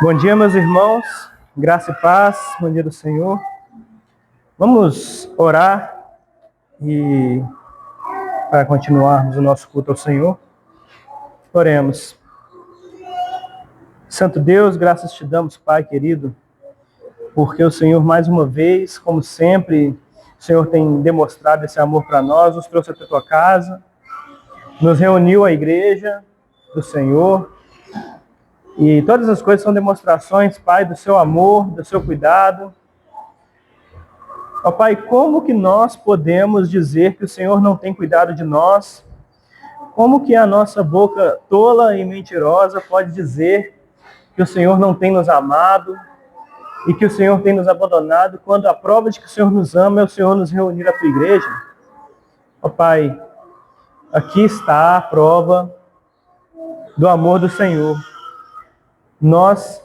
Bom dia, meus irmãos, graça e paz, bom dia do Senhor. Vamos orar e para continuarmos o nosso culto ao Senhor. Oremos. Santo Deus, graças te damos, Pai querido, porque o Senhor, mais uma vez, como sempre, o Senhor tem demonstrado esse amor para nós, nos trouxe até a tua casa, nos reuniu à igreja do Senhor. E todas as coisas são demonstrações, Pai, do seu amor, do seu cuidado. Ó Pai, como que nós podemos dizer que o Senhor não tem cuidado de nós? Como que a nossa boca tola e mentirosa pode dizer que o Senhor não tem nos amado e que o Senhor tem nos abandonado, quando a prova de que o Senhor nos ama é o Senhor nos reunir à tua igreja? Ó Pai, aqui está a prova do amor do Senhor. Nós,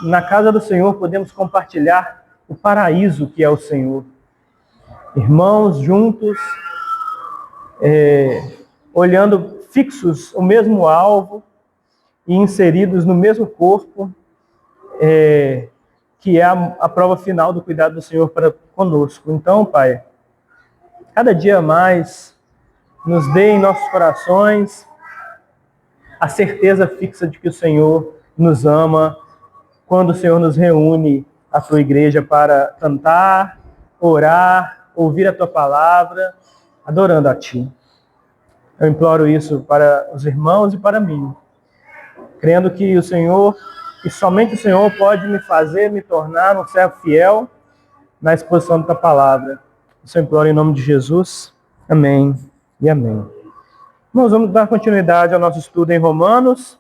na casa do Senhor, podemos compartilhar o paraíso que é o Senhor. Irmãos juntos, olhando fixos o mesmo alvo e inseridos no mesmo corpo, que é a prova final do cuidado do Senhor para conosco. Então, Pai, cada dia mais nos dê em nossos corações a certeza fixa de que o Senhor nos ama, quando o Senhor nos reúne à tua igreja para cantar, orar, ouvir a tua palavra, adorando a ti. Eu imploro isso para os irmãos e para mim, crendo que o Senhor, e somente o Senhor pode me tornar um servo fiel na exposição da tua palavra. Isso eu imploro em nome de Jesus. Amém e amém. Nós vamos dar continuidade ao nosso estudo em Romanos.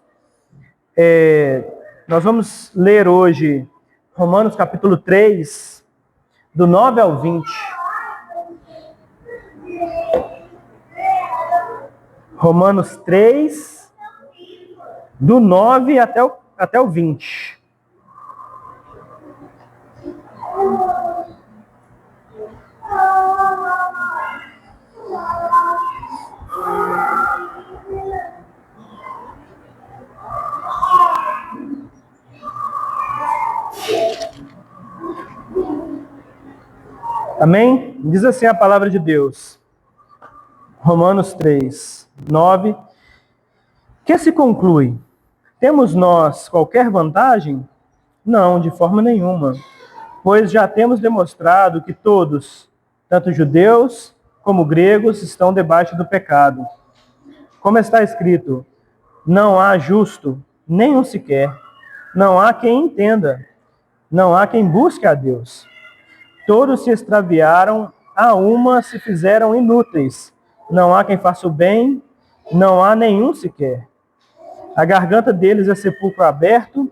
Nós vamos ler hoje Romanos capítulo 3, do 9 ao 20. Romanos 3, do 9 até o 20. Amém? Diz assim a palavra de Deus. Romanos 3, 9. Que se conclui? Temos nós qualquer vantagem? Não, de forma nenhuma. Pois já temos demonstrado que todos, tanto judeus como gregos, estão debaixo do pecado. Como está escrito, não há justo, nenhum sequer. Não há quem entenda. Não há quem busque a Deus. Todos se extraviaram, a uma se fizeram inúteis. Não há quem faça o bem, não há nenhum sequer. A garganta deles é sepulcro aberto,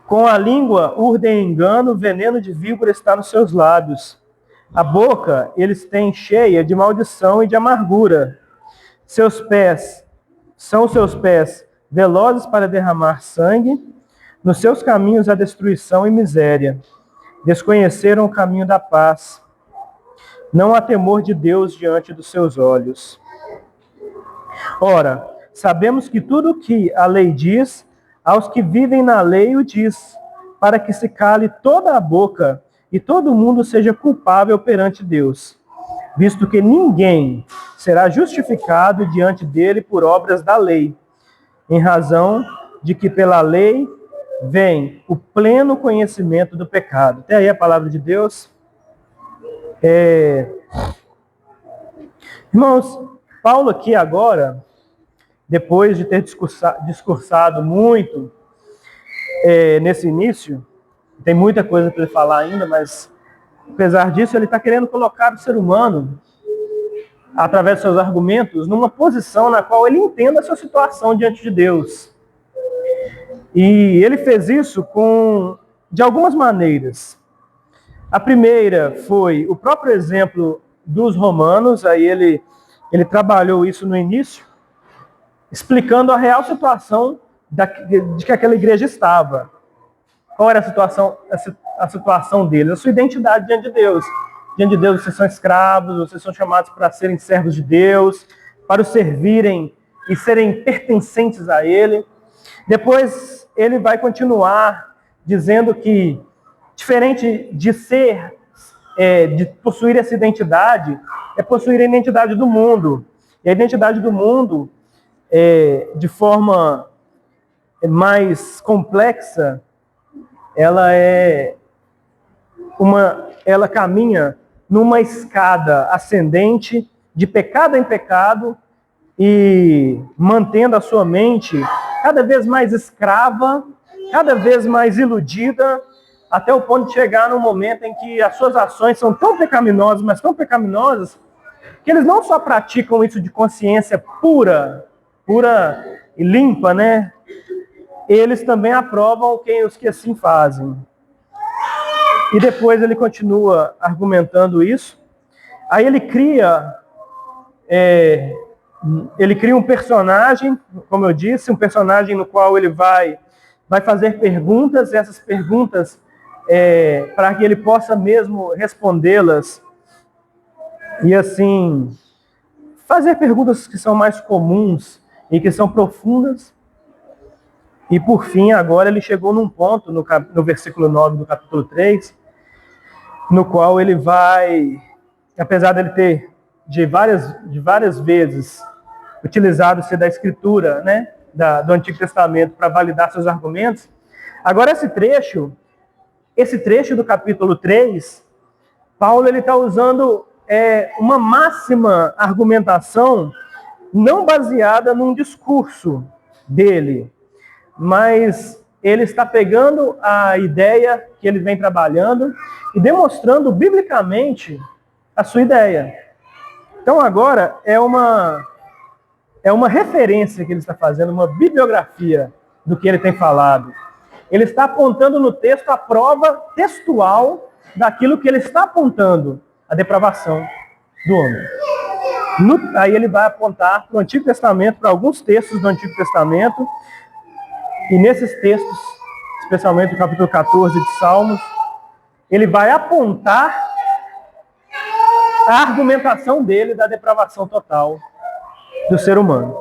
com a língua urdem engano, veneno de víbora está nos seus lábios. A boca eles têm cheia de maldição e de amargura. Seus pés velozes para derramar sangue, nos seus caminhos há destruição e miséria. Desconheceram o caminho da paz. Não há temor de Deus diante dos seus olhos. Ora, sabemos que tudo o que a lei diz, aos que vivem na lei o diz, para que se cale toda a boca e todo mundo seja culpável perante Deus, visto que ninguém será justificado diante dele por obras da lei, em razão de que pela lei vem o pleno conhecimento do pecado. Até aí a palavra de Deus. Irmãos, Paulo aqui agora, depois de ter discursado muito nesse início, tem muita coisa para ele falar ainda, mas apesar disso, ele está querendo colocar o ser humano, através de seus argumentos, numa posição na qual ele entenda a sua situação diante de Deus. E ele fez isso de algumas maneiras. A primeira foi o próprio exemplo dos romanos, aí ele trabalhou isso no início, explicando a real situação de que aquela igreja estava. Qual era a situação deles? A sua identidade diante de Deus. Diante de Deus, vocês são escravos, vocês são chamados para serem servos de Deus, para o servirem e serem pertencentes a Ele. Depois, ele vai continuar dizendo que, diferente de de possuir essa identidade, é possuir a identidade do mundo. E a identidade do mundo, de forma mais complexa, ela caminha numa escada ascendente de pecado em pecado e mantendo a sua mente cada vez mais escrava, cada vez mais iludida, até o ponto de chegar num momento em que as suas ações são tão pecaminosas, mas tão pecaminosas, que eles não só praticam isso de consciência pura e limpa, né? Eles também aprovam os que assim fazem. E depois ele continua argumentando isso. Aí ele cria um personagem, como eu disse, um personagem no qual ele vai fazer perguntas, e essas perguntas, para que ele possa mesmo respondê-las, e assim, fazer perguntas que são mais comuns e que são profundas. E por fim, agora ele chegou num ponto, no versículo 9 do capítulo 3, no qual ele vai, apesar dele ter de várias vezes utilizado-se da escritura, né, do Antigo Testamento para validar seus argumentos, agora esse trecho do capítulo 3, Paulo está usando uma máxima argumentação não baseada num discurso dele, mas ele está pegando a ideia que ele vem trabalhando e demonstrando biblicamente a sua ideia. Então agora é uma referência que ele está fazendo, uma bibliografia do que ele tem falado. Ele está apontando no texto a prova textual daquilo que ele está apontando, a depravação do homem. Aí ele vai apontar para o Antigo Testamento, para alguns textos do Antigo Testamento, e nesses textos, especialmente no capítulo 14 de Salmos, ele vai apontar a argumentação dele da depravação total do ser humano.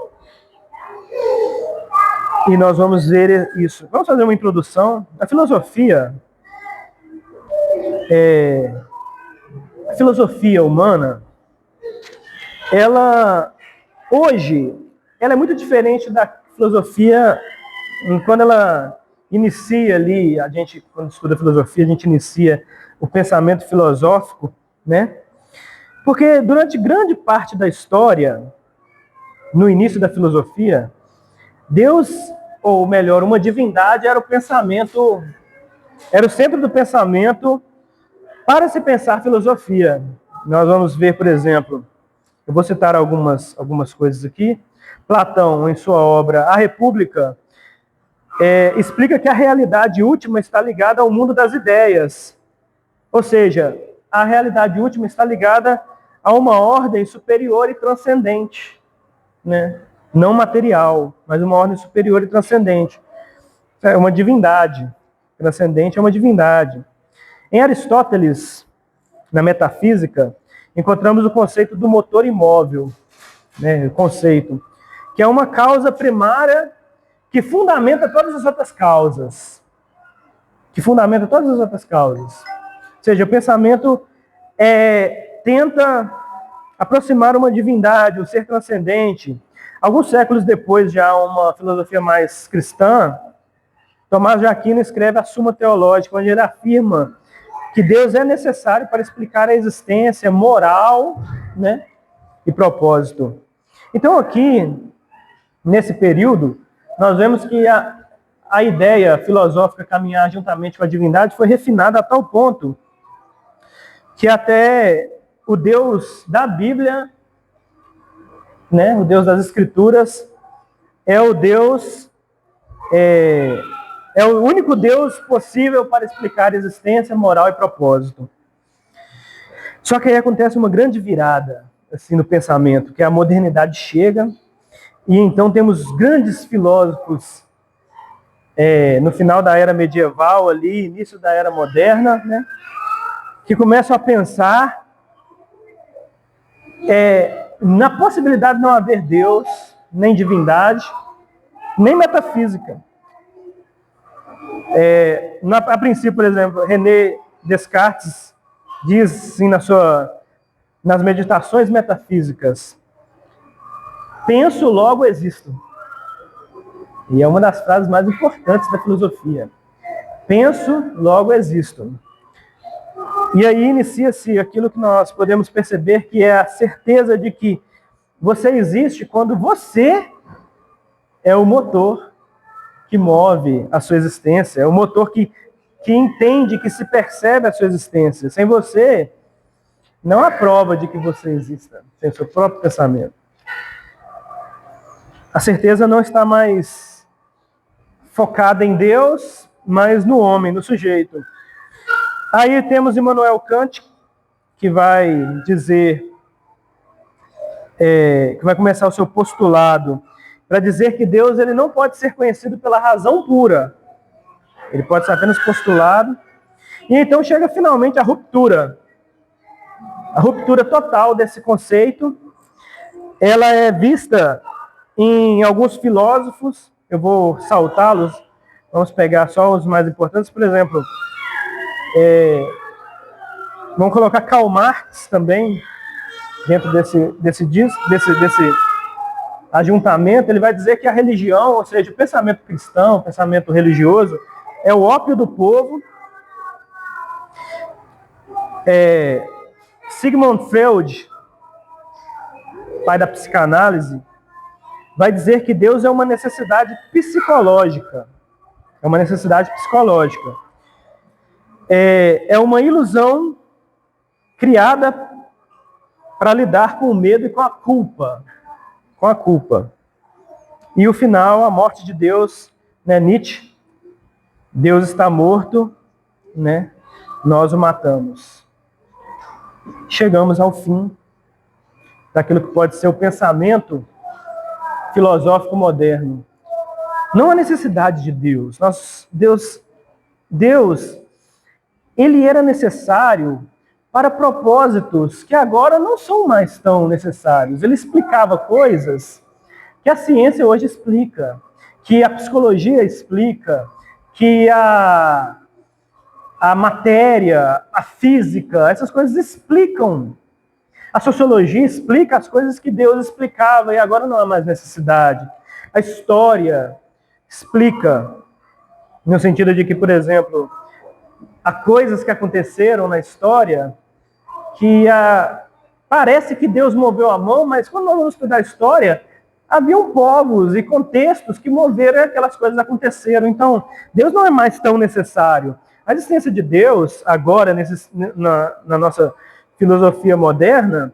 E nós vamos ver isso. Vamos fazer uma introdução. A filosofia humana, hoje, ela é muito diferente da filosofia quando ela inicia ali, quando estuda filosofia, a gente inicia o pensamento filosófico, né? Porque durante grande parte da história, no início da filosofia, Deus, ou melhor, uma divindade era o centro do pensamento para se pensar filosofia. Nós vamos ver, por exemplo, eu vou citar algumas coisas aqui. Platão, em sua obra A República, explica que a realidade última está ligada ao mundo das ideias. Ou seja, a realidade última está ligada a uma ordem superior e transcendente, né? Não material, mas uma ordem superior e transcendente. É uma divindade. Transcendente é uma divindade. Em Aristóteles, na metafísica, encontramos o conceito do motor imóvel, né? O conceito, que é uma causa primária que fundamenta todas as outras causas. Ou seja, o pensamento tenta aproximar uma divindade, um ser transcendente. Alguns séculos depois, já uma filosofia mais cristã, Tomás de Aquino escreve a Suma Teológica, onde ele afirma que Deus é necessário para explicar a existência moral, né, e propósito. Então aqui, nesse período, nós vemos que a ideia filosófica caminhar juntamente com a divindade foi refinada a tal ponto que até o Deus da Bíblia, né, o Deus das Escrituras, é o único Deus possível para explicar existência, moral e propósito. Só que aí acontece uma grande virada assim, no pensamento, que a modernidade chega, e então temos grandes filósofos no final da era medieval, ali, início da era moderna, né, que começam a pensar na possibilidade de não haver Deus, nem divindade, nem metafísica. A princípio, por exemplo, René Descartes diz assim nas meditações metafísicas: penso, logo existo. E é uma das frases mais importantes da filosofia. Penso, logo existo. E aí inicia-se aquilo que nós podemos perceber, que é a certeza de que você existe quando você é o motor que move a sua existência, é o motor que entende, que se percebe a sua existência. Sem você, não há prova de que você exista, sem seu próprio pensamento. A certeza não está mais focada em Deus, mas no homem, no sujeito. Aí temos Immanuel Kant, que vai dizer, que vai começar o seu postulado, para dizer que Deus ele não pode ser conhecido pela razão pura. Ele pode ser apenas postulado. E então chega finalmente a ruptura. A ruptura total desse conceito. Ela é vista em alguns filósofos. Eu vou saltá-los. Vamos pegar só os mais importantes. Por exemplo, vamos colocar Karl Marx também dentro desse ajuntamento. Ele vai dizer que a religião, ou seja, o pensamento cristão, o pensamento religioso, é o ópio do povo. Sigmund Freud, pai da psicanálise, vai dizer que Deus é uma necessidade psicológica. É uma necessidade psicológica. É uma ilusão criada para lidar com o medo e com a culpa. Com a culpa. E o final, a morte de Deus, né? Nietzsche, Deus está morto, né? Nós o matamos. Chegamos ao fim daquilo que pode ser o pensamento filosófico moderno. Não há necessidade de Deus. Deus, ele era necessário para propósitos que agora não são mais tão necessários. Ele explicava coisas que a ciência hoje explica, que a psicologia explica, que a matéria, a física, essas coisas explicam. A sociologia explica as coisas que Deus explicava e agora não há mais necessidade. A história explica, no sentido de que, por exemplo, há coisas que aconteceram na história que parece que Deus moveu a mão, mas quando nós vamos estudar a história, haviam povos e contextos que moveram e aquelas coisas aconteceram. Então, Deus não é mais tão necessário. A existência de Deus, agora, na nossa filosofia moderna,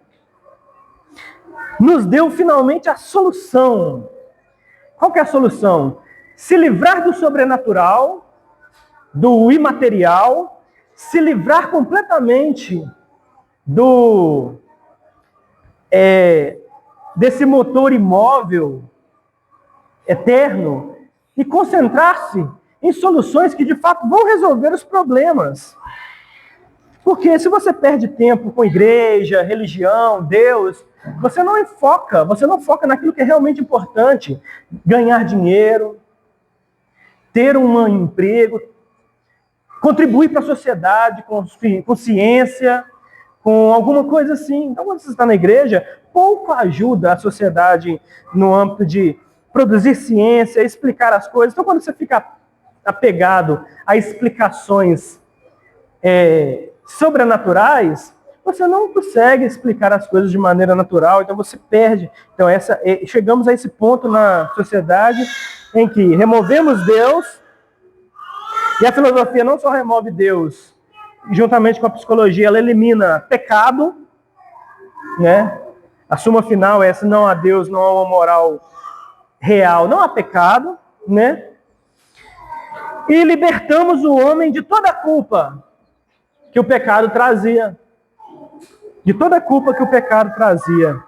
nos deu finalmente a solução. Qual que é a solução? Se livrar do sobrenatural, do imaterial, se livrar completamente desse motor imóvel, eterno, e concentrar-se em soluções que de fato vão resolver os problemas. Porque se você perde tempo com igreja, religião, Deus, você não foca naquilo que é realmente importante. Ganhar dinheiro, ter um emprego, contribuir para a sociedade com ciência, com alguma coisa assim. Então, quando você está na igreja, pouco ajuda a sociedade no âmbito de produzir ciência, explicar as coisas. Então, quando você fica apegado a explicações sobrenaturais, você não consegue explicar as coisas de maneira natural, então você perde. Então, chegamos a esse ponto na sociedade em que removemos Deus, e a filosofia não só remove Deus, juntamente com a psicologia, ela elimina pecado, né? A suma final é: se não há Deus, não há uma moral real, não há pecado, né? E libertamos o homem de toda a culpa que o pecado trazia. De toda a culpa que o pecado trazia.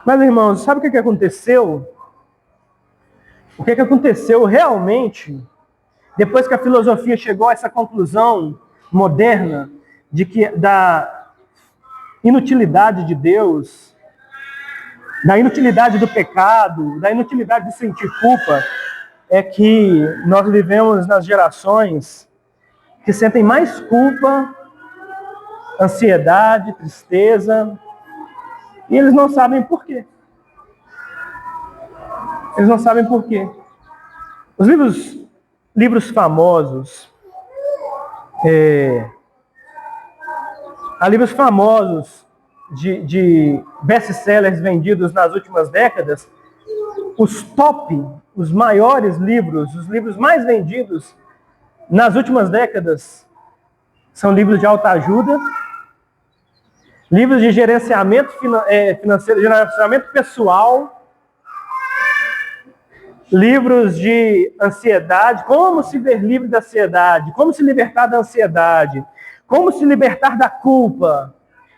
Mas, irmãos, sabe o que aconteceu? O que aconteceu realmente, depois que a filosofia chegou a essa conclusão moderna de que inutilidade de Deus, da inutilidade do pecado, da inutilidade de sentir culpa, é que nós vivemos nas gerações que sentem mais culpa, ansiedade, tristeza, e eles não sabem por quê. Eles não sabem por quê. Os livros famosos, há livros famosos de best-sellers vendidos nas últimas décadas. Os maiores livros, os livros mais vendidos nas últimas décadas são livros de autoajuda, livros de gerenciamento financeiro, gerenciamento pessoal, livros de ansiedade, como se ver livre da ansiedade, como se libertar da ansiedade, como se libertar da culpa.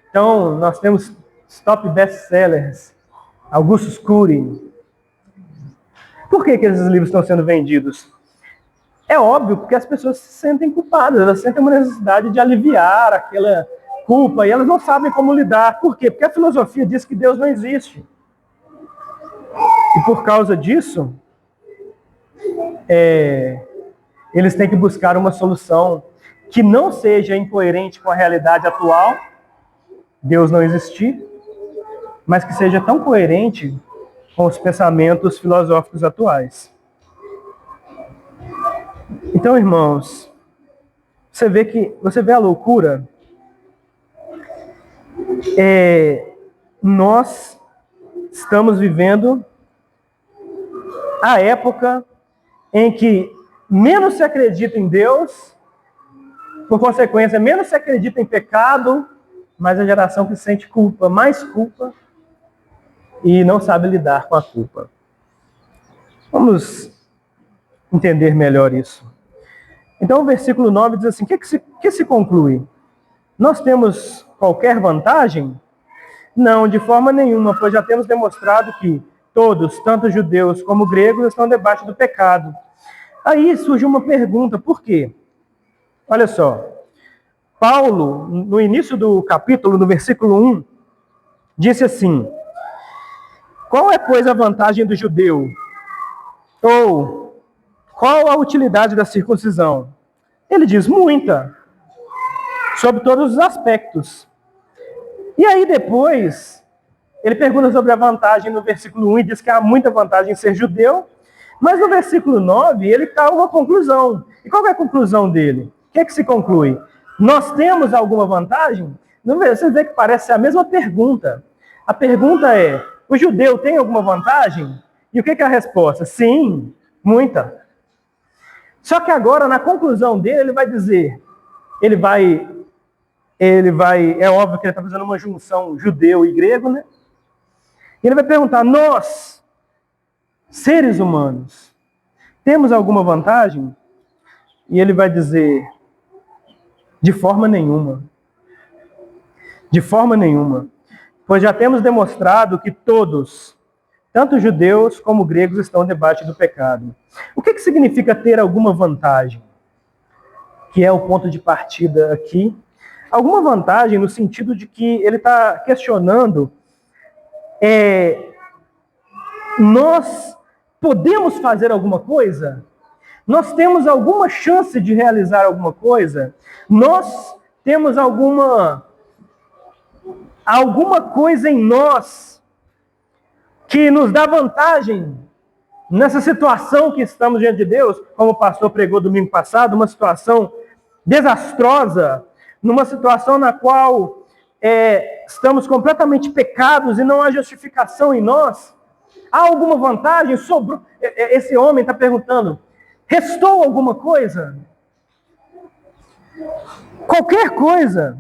Então, nós temos top best-sellers, Augustus Cury. Por que esses livros estão sendo vendidos? É óbvio, porque as pessoas se sentem culpadas, elas sentem uma necessidade de aliviar aquela culpa, e elas não sabem como lidar. Por quê? Porque a filosofia diz que Deus não existe. E por causa disso, eles têm que buscar uma solução que não seja incoerente com a realidade atual, Deus não existir, mas que seja tão coerente com os pensamentos filosóficos atuais. Então, irmãos, você vê a loucura. Nós estamos vivendo a época em que menos se acredita em Deus, por consequência, menos se acredita em pecado, mas a geração que sente culpa, mais culpa, e não sabe lidar com a culpa. Vamos entender melhor isso. Então, o versículo 9 diz assim, o que se conclui? Nós temos qualquer vantagem? Não, de forma nenhuma, pois já temos demonstrado que todos, tanto judeus como gregos, estão debaixo do pecado. Aí surge uma pergunta, por quê? Olha só, Paulo, no início do capítulo, no versículo 1, disse assim, qual é, pois, a vantagem do judeu? Ou, qual a utilidade da circuncisão? Ele diz, muita, sobre todos os aspectos. E aí depois, ele pergunta sobre a vantagem no versículo 1 e diz que há muita vantagem em ser judeu, mas no versículo 9 ele dá uma conclusão. E qual é a conclusão dele? O que é que se conclui? Nós temos alguma vantagem? Você vê que parece ser a mesma pergunta. A pergunta é, o judeu tem alguma vantagem? E o que é a resposta? Sim, muita. Só que agora, na conclusão dele, ele vai dizer, é óbvio que ele está fazendo uma junção judeu e grego, né? E ele vai perguntar, nós, seres humanos, temos alguma vantagem? E ele vai dizer, de forma nenhuma. De forma nenhuma. Pois já temos demonstrado que todos, tanto judeus como gregos, estão debaixo do pecado. O que significa ter alguma vantagem? Que é o ponto de partida aqui. Alguma vantagem no sentido de que ele está questionando, nós podemos fazer alguma coisa? Nós temos alguma chance de realizar alguma coisa? Nós temos alguma coisa em nós que nos dá vantagem nessa situação que estamos diante de Deus, como o pastor pregou domingo passado, uma situação desastrosa, numa situação na qual estamos completamente pecados e não há justificação em nós. Há alguma vantagem? Sobrou? Esse homem está perguntando, restou alguma coisa? Qualquer coisa.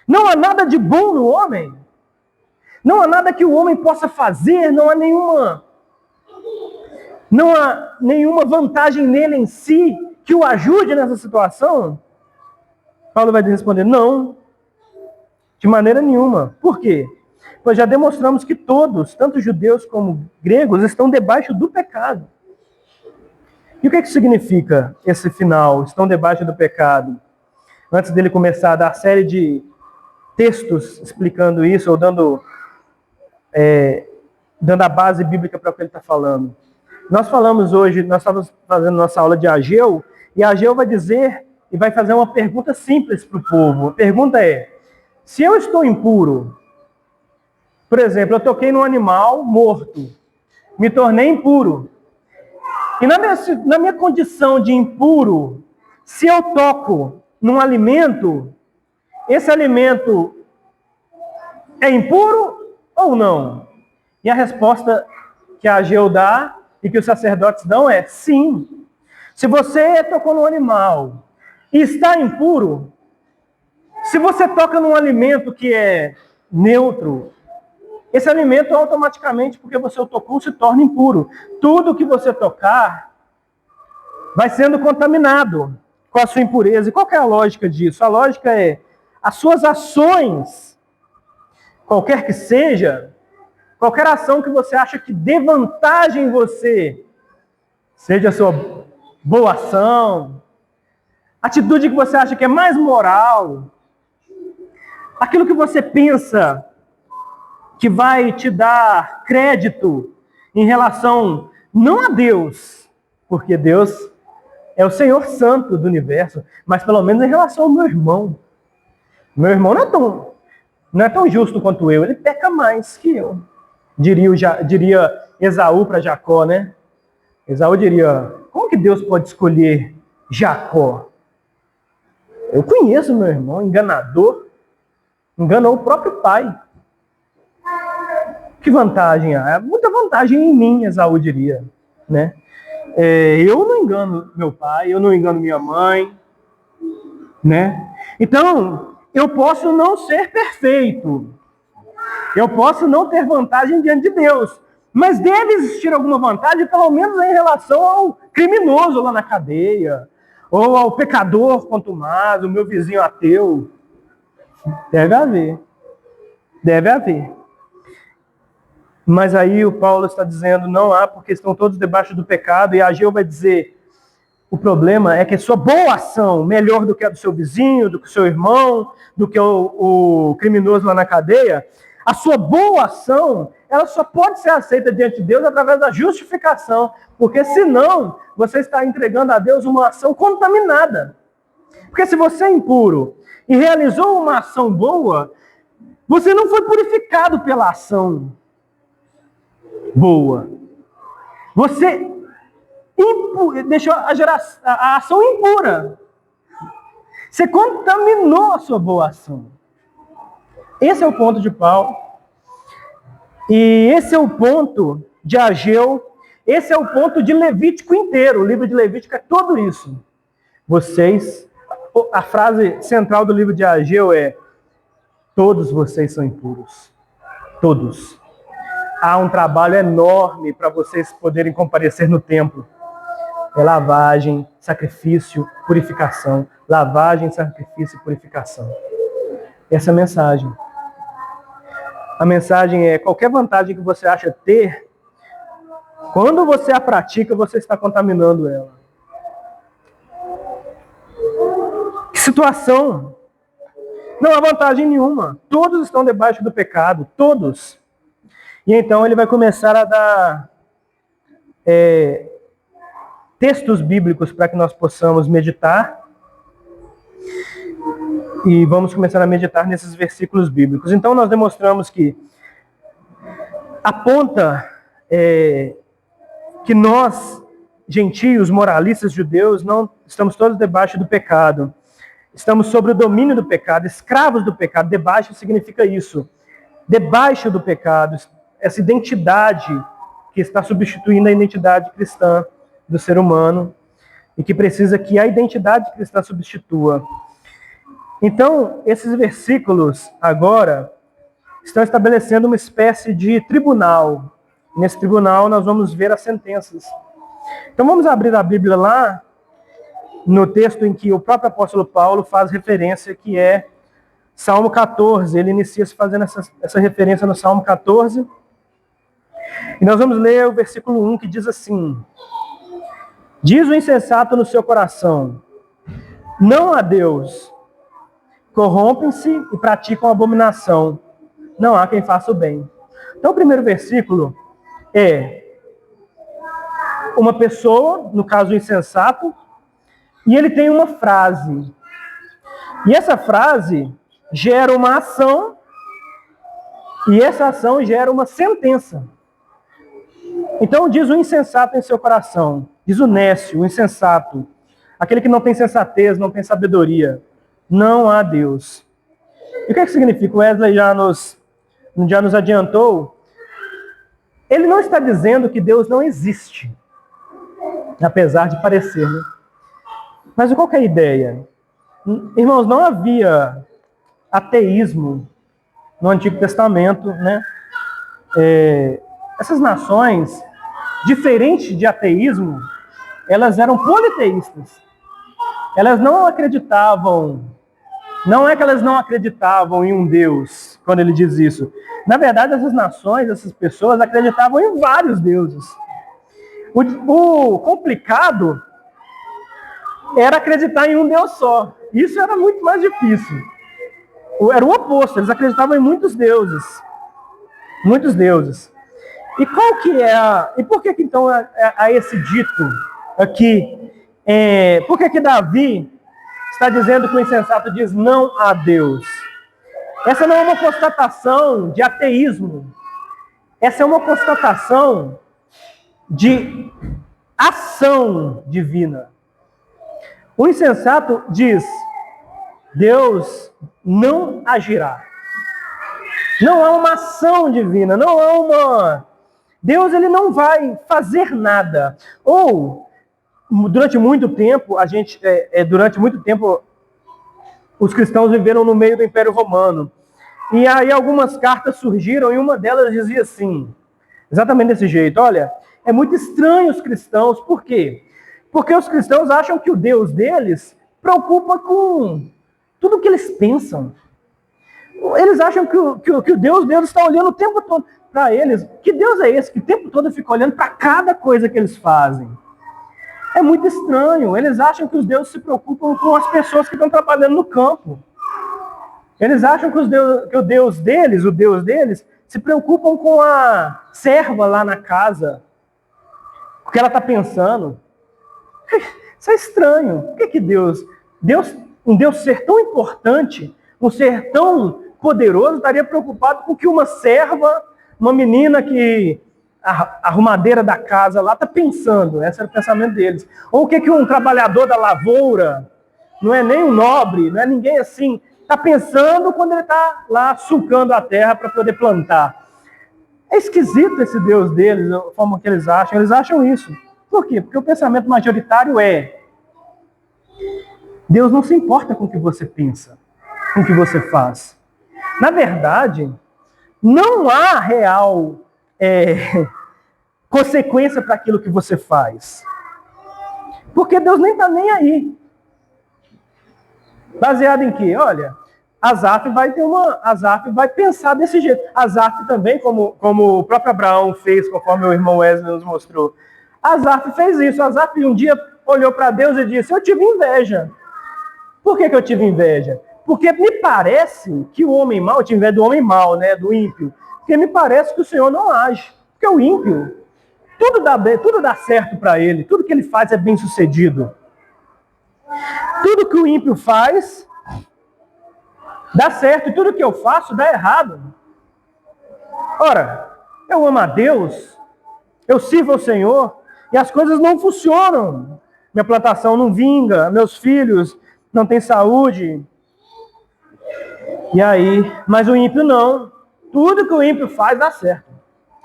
Não há nada de bom no homem. Não há nada que o homem possa fazer, não há nenhuma vantagem nele em si que o ajude nessa situação. Paulo vai responder, não, de maneira nenhuma. Por quê? Pois já demonstramos que todos, tanto judeus como gregos, estão debaixo do pecado. E o que significa esse final? Estão debaixo do pecado. Antes dele começar a dar série de textos explicando isso, ou dando a base bíblica para o que ele está falando. Nós falamos hoje, nós estávamos fazendo nossa aula de Ageu, e Ageu vai dizer e vai fazer uma pergunta simples para o povo. A pergunta é: se eu estou impuro, por exemplo, eu toquei num animal morto, me tornei impuro, e na minha condição de impuro, se eu toco num alimento, esse alimento é impuro ou não? E a resposta que a Ageu dá e que os sacerdotes dão é sim. Se você tocou num animal e está impuro, se você toca num alimento que é neutro, esse alimento automaticamente, porque você o tocou, se torna impuro. Tudo que você tocar vai sendo contaminado com a sua impureza. E qual que é a lógica disso? A lógica é: as suas ações, qualquer que seja, qualquer ação que você acha que dê vantagem em você, seja a sua boa ação, atitude que você acha que é mais moral, aquilo que você pensa que vai te dar crédito em relação não a Deus, porque Deus é o Senhor Santo do universo, mas pelo menos em relação ao meu irmão. Meu irmão não é tão justo quanto eu, ele peca mais que eu. Diria Esaú para Jacó, né? Esaú diria: como que Deus pode escolher Jacó? Eu conheço meu irmão, enganador, enganou o próprio pai. Que vantagem há? Muita vantagem em mim, Esaú diria, né? Eu não engano meu pai, eu não engano minha mãe, né? Então, eu posso não ser perfeito, eu posso não ter vantagem diante de Deus, mas deve existir alguma vantagem, pelo menos em relação ao criminoso lá na cadeia, ou ao pecador contumaz, o meu vizinho ateu. Deve haver. Deve haver. Mas aí o Paulo está dizendo: não há, porque estão todos debaixo do pecado. E Ageu vai dizer: o problema é que a sua boa ação, melhor do que a do seu vizinho, do que o seu irmão, do que o criminoso lá na cadeia, a sua boa ação, ela só pode ser aceita diante de Deus através da justificação, porque senão você está entregando a Deus uma ação contaminada. Porque se você é impuro e realizou uma ação boa, você não foi purificado pela ação boa. Você deixou a ação impura. Você contaminou a sua boa ação. Esse é o ponto de Paulo. E esse é o ponto de Ageu. Esse é o ponto de Levítico inteiro. O livro de Levítico é tudo isso. A frase central do livro de Ageu é: todos vocês são impuros. Todos. Há um trabalho enorme para vocês poderem comparecer no templo. É lavagem, sacrifício, purificação. Lavagem, sacrifício e purificação. Essa é a mensagem. A mensagem é: qualquer vantagem que você acha ter, quando você a pratica, você está contaminando ela. Que situação! Não há vantagem nenhuma. Todos estão debaixo do pecado. Todos. E então ele vai começar a dar textos bíblicos para que nós possamos meditar. E vamos começar a meditar nesses versículos bíblicos. Então nós demonstramos que aponta que nós, gentios, moralistas, judeus, não estamos todos debaixo do pecado. Estamos sob o domínio do pecado, escravos do pecado. Debaixo significa isso. Debaixo do pecado, essa identidade que está substituindo a identidade cristã do ser humano e que precisa que a identidade cristã substitua. Então, esses versículos agora estão estabelecendo uma espécie de tribunal. Nesse tribunal nós vamos ver as sentenças. Então vamos abrir a Bíblia lá no texto em que o próprio apóstolo Paulo faz referência, que é Salmo 14. Ele inicia se fazendo essa referência no Salmo 14. E nós vamos ler o versículo 1, que diz assim: diz o insensato no seu coração: não há Deus. corrompem-se e praticam abominação. Não há quem faça o bem. Então, o primeiro versículo é uma pessoa, no caso o insensato, e ele tem uma frase. E essa frase gera uma ação, e essa ação gera uma sentença. Então diz o insensato em seu coração, diz o nécio, o insensato, aquele que não tem sensatez, não tem sabedoria, não há Deus. E o que é que significa? O Wesley já nos adiantou. Ele não está dizendo que Deus não existe, apesar de parecer, né? Mas qual que é a ideia? Irmãos, não havia ateísmo no Antigo Testamento, né? Essas nações, diferente de ateísmo, elas eram politeístas. Elas não acreditavam, não é que elas não acreditavam em um Deus, quando ele diz isso. Na verdade, essas nações, essas pessoas acreditavam em vários deuses. O complicado era acreditar em um Deus só. Isso era muito mais difícil. Era o oposto, eles acreditavam em muitos deuses. Muitos deuses. E qual que é e por que então há esse dito aqui? Por que Davi está dizendo que o insensato diz não a Deus? Essa não é uma constatação de ateísmo. Essa é uma constatação de ação divina. O insensato diz: Deus não agirá. Não há uma ação divina, não há uma... Deus, ele não vai fazer nada. Ou, durante muito tempo, os cristãos viveram no meio do Império Romano. E aí algumas cartas surgiram e uma delas dizia assim, exatamente desse jeito: olha, é muito estranho os cristãos. Por quê? Porque os cristãos acham que o Deus deles preocupa com tudo o que eles pensam. Eles acham que o Deus deles está olhando o tempo todo para eles. Que Deus é esse que o tempo todo fica olhando para cada coisa que eles fazem? É muito estranho. Eles acham que os deuses se preocupam com as pessoas que estão trabalhando no campo. Eles acham que o Deus deles, se preocupam com a serva lá na casa. O que ela está pensando. Isso é estranho. Por que um Deus ser tão importante, um ser tão poderoso, estaria preocupado com que uma serva, uma menina que a arrumadeira da casa lá está pensando? Esse era o pensamento deles. Ou o que um trabalhador da lavoura, não é nem um nobre, não é ninguém assim, está pensando quando ele está lá sulcando a terra para poder plantar. É esquisito esse Deus deles, a forma que eles acham isso. Por quê? Porque o pensamento majoritário é: Deus não se importa com o que você pensa, com o que você faz. Na verdade, não há real consequência para aquilo que você faz. Porque Deus nem está nem aí. Baseado em quê? Olha, Asaf vai pensar desse jeito. Asaf também, como o próprio Abraão fez, conforme o irmão Wesley nos mostrou. Asaf fez isso. Asaf um dia olhou para Deus e disse: eu tive inveja. Por que eu tive inveja? Porque me parece que o homem mau, eu tive inveja do homem mau, né, do ímpio, porque me parece que o Senhor não age. Porque o ímpio, tudo dá certo para ele, tudo que ele faz é bem sucedido. Tudo que o ímpio faz dá certo, e tudo que eu faço dá errado. Ora, eu amo a Deus, eu sirvo ao Senhor, e as coisas não funcionam. Minha plantação não vinga, meus filhos não têm saúde. E aí, mas o ímpio não. Tudo que o ímpio faz dá certo.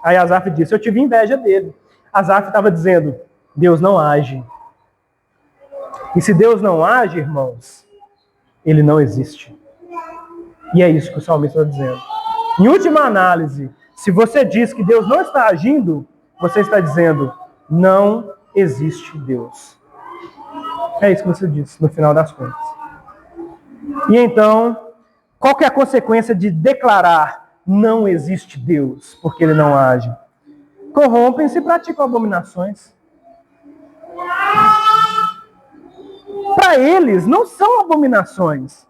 Aí Asaf disse: eu tive inveja dele. Asaf estava dizendo: Deus não age. E se Deus não age, irmãos, ele não existe. E é isso que o salmista está dizendo. Em última análise, se você diz que Deus não está agindo, você está dizendo: não existe Deus. É isso que você diz, no final das contas. E então, qual que é a consequência de declarar não existe Deus, porque ele não age? Corrompem-se e praticam abominações. Para eles, não são abominações.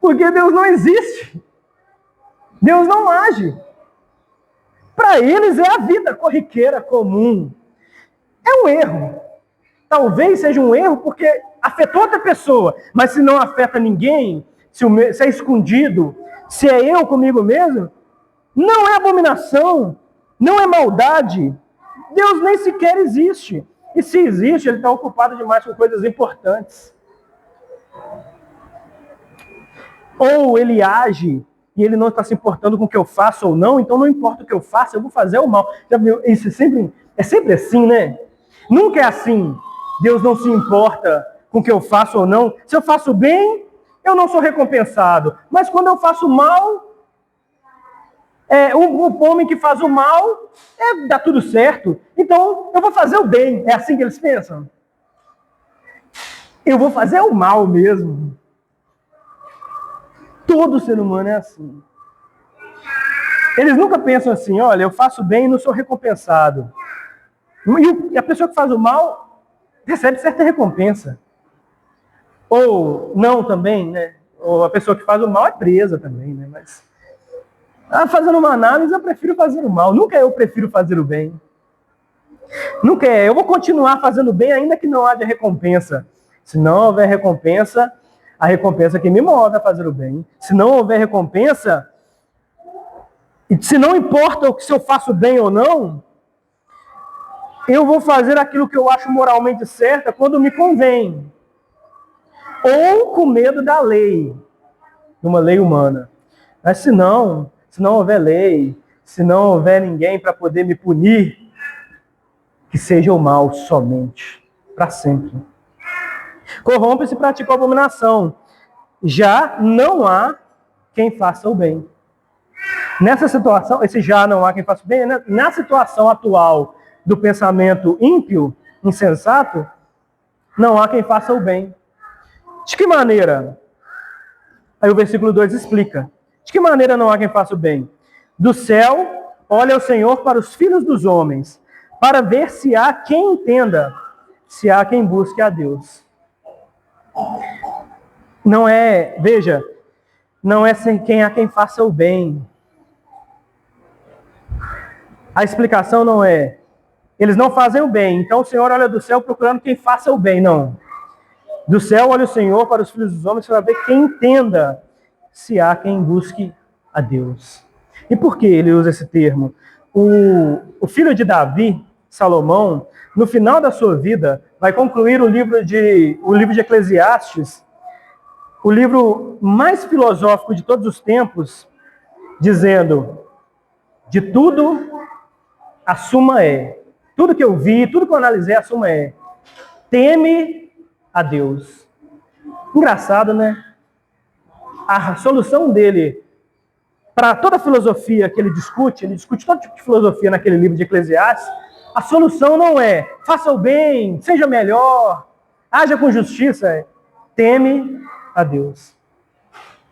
Porque Deus não existe. Deus não age. Para eles é a vida corriqueira comum. É um erro. Talvez seja um erro porque afetou outra pessoa, mas se não afeta ninguém, se é escondido, se é eu comigo mesmo, não é abominação, não é maldade. Deus nem sequer existe. E se existe, ele está ocupado demais com coisas importantes. Ou ele age e ele não está se importando com o que eu faço ou não, então não importa o que eu faço, eu vou fazer o mal. Já viu? Isso é sempre assim, né? Nunca é assim. Deus não se importa com o que eu faço ou não. Se eu faço bem, eu não sou recompensado. Mas quando eu faço mal, o homem que faz o mal, dá tudo certo. Então, eu vou fazer o bem. É assim que eles pensam? Eu vou fazer o mal mesmo. Todo ser humano é assim. Eles nunca pensam assim, olha, eu faço bem e não sou recompensado. E a pessoa que faz o mal recebe certa recompensa. Ou não também, né? Ou a pessoa que faz o mal é presa também, né? Mas fazendo uma análise, eu prefiro fazer o mal. Nunca eu prefiro fazer o bem. Nunca é. Eu vou continuar fazendo o bem ainda que não haja recompensa. Se não houver recompensa, a recompensa que me move a fazer o bem. Se não houver recompensa, e se não importa se eu faço bem ou não, eu vou fazer aquilo que eu acho moralmente certo quando me convém. Ou com medo da lei, de uma lei humana. Mas se não houver lei, se não houver ninguém para poder me punir, que seja o mal somente, para sempre. Corrompe-se e pratica a abominação. Já não há quem faça o bem. Nessa situação, esse já não há quem faça o bem, né? Na situação atual do pensamento ímpio, insensato, não há quem faça o bem. De que maneira? Aí o versículo 2 explica. De que maneira não há quem faça o bem? Do céu, olha o Senhor para os filhos dos homens, para ver se há quem entenda, se há quem busque a Deus. Não é, veja, não é sem quem há quem faça o bem. A explicação não é, eles não fazem o bem, então o Senhor olha do céu procurando quem faça o bem, não. Do céu olha o Senhor para os filhos dos homens para ver quem entenda, se há quem busque a Deus. E por que ele usa esse termo? O filho de Davi, Salomão, no final da sua vida, vai concluir o livro de Eclesiastes, o livro mais filosófico de todos os tempos, dizendo, de tudo, a suma é, tudo que eu vi, tudo que eu analisei, a suma é, teme a Deus. Engraçado, né? A solução dele para toda a filosofia que ele discute todo tipo de filosofia naquele livro de Eclesiastes, a solução não é, faça o bem, seja melhor, haja com justiça, é, teme a Deus.